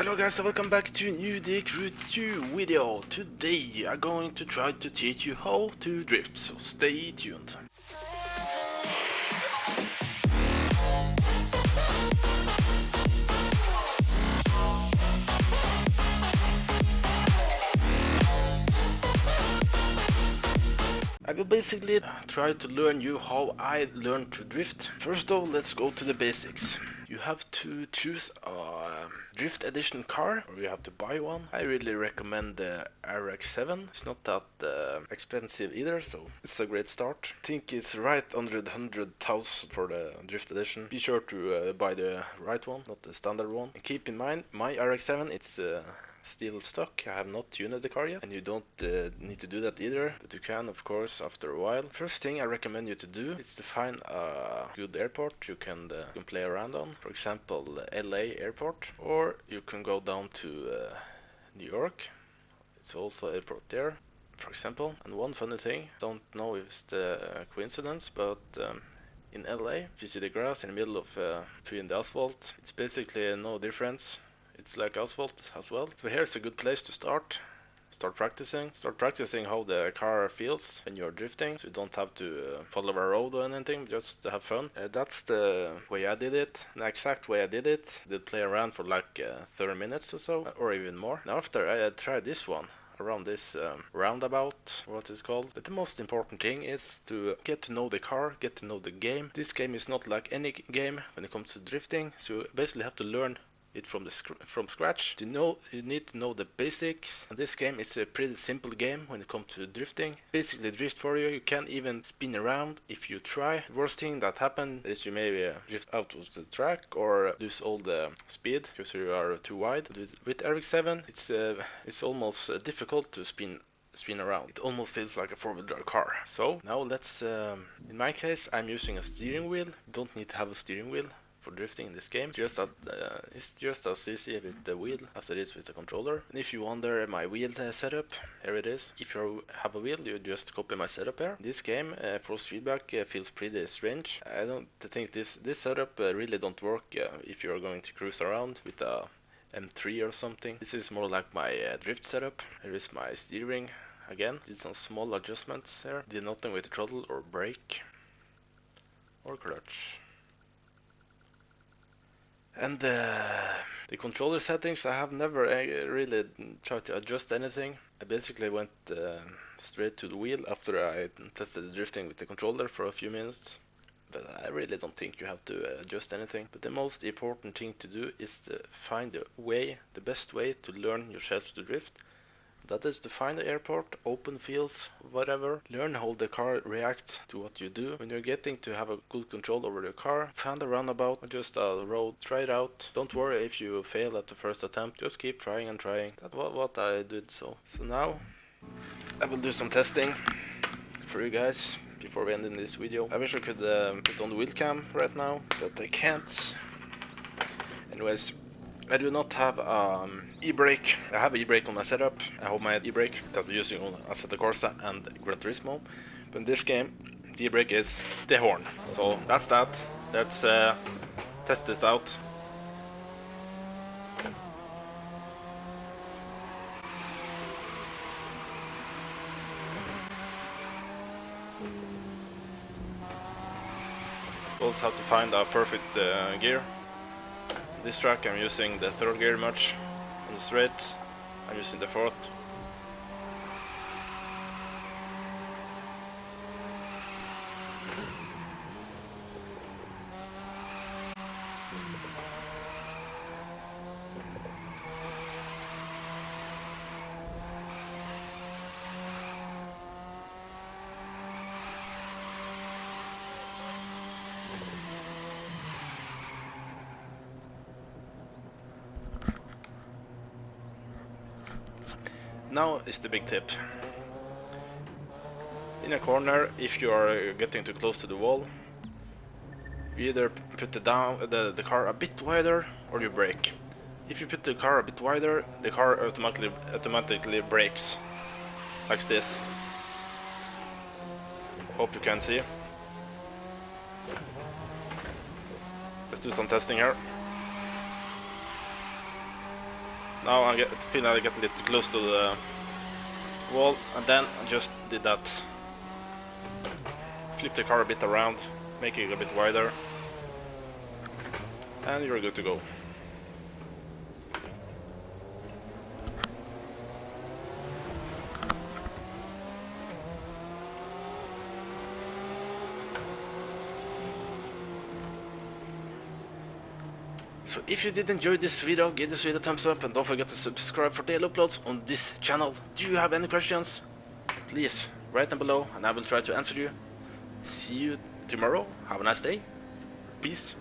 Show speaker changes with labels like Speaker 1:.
Speaker 1: Hello guys and welcome back to a new Dick Route 2 video. Today I'm going to try to teach you how to drift, so stay tuned. I will basically try to learn you how I learned to drift. First though, let's go to the basics. You have to choose a Drift Edition car, or you have to buy one. I really recommend the RX-7. It's not that expensive either, so it's a great start. I think it's right under the 100,000 for the Drift Edition. Be sure to buy the right one, not the standard one. And keep in mind, my RX-7, it's still stock. I have not tuned the car yet, and you don't need to do that either, but you can of course after a while. First thing I recommend you to do is to find a good airport you can play around on. For example, LA airport, or you can go down to New York. It's also airport there, for example. And one funny thing, don't know if it's the coincidence, but in LA, if you see the grass in the middle of between the asphalt, it's basically no difference. It's like asphalt as well. So here's a good place to start. Start practicing how the car feels when you're drifting, so you don't have to follow a road or anything, just to have fun. That's the way I did it, the exact way I did it. I did play around for like 30 minutes or so, or even more. And after I tried this one, around this roundabout, what it's called. But the most important thing is to get to know the car, get to know the game. This game is not like any game when it comes to drifting, so you basically have to learn it from scratch. You need to know the basics. And this game is a pretty simple game when it comes to drifting. Basically drift for you. You can't even spin around if you try. The worst thing that happens is you maybe drift out of the track or lose all the speed because you are too wide. With RX-7 it's almost difficult to spin around. It almost feels like a four-wheel drive car. So now let's in my case I'm using a steering wheel. You don't need to have a steering wheel for drifting in this game. It's just as easy with the wheel as it is with the controller. And if you wonder my wheel setup, here it is. If you have a wheel, you just copy my setup here. This game, force feedback feels pretty strange. I don't think this setup really don't work if you're going to cruise around with a M3 or something. This is more like my drift setup. Here is my steering. Again, did some small adjustments here. Did nothing with the throttle or brake or clutch. And the controller settings, I have never really tried to adjust anything. I basically went straight to the wheel after I tested the drifting with the controller for a few minutes. But I really don't think you have to adjust anything. But the most important thing to do is to find the best way to learn yourself to drift. That is to find the airport, open fields, whatever. Learn how the car reacts to what you do. When you're getting to have a good control over the car, find a roundabout or just a road, try it out. Don't worry if you fail at the first attempt, just keep trying and trying. That's what I did. So now I will do some testing for you guys before we end in this video. I wish I could put on the wheel cam right now, but I can't. Anyways, I do not have e-brake. I have e-brake on my setup. I have my e-brake that we're using on Assetto Corsa and Gran Turismo. But in this game, the e-brake is the horn. So that's that. Let's test this out. Also have to find a perfect gear. This track I'm using the third gear much. On the straight I'm using the fourth. Now is the big tip. In a corner, if you are getting too close to the wall, you either put the car a bit wider or you brake. If you put the car a bit wider, the car automatically brakes, like this. Hope you can see. Let's do some testing here. Now I feel like I get a little too close to the wall, and then I just did that. Flip the car a bit around, make it a bit wider, and you're good to go. So if you did enjoy this video, give this video a thumbs up and don't forget to subscribe for daily uploads on this channel. Do you have any questions? Please write them below and I will try to answer you. See you tomorrow. Have a nice day. Peace.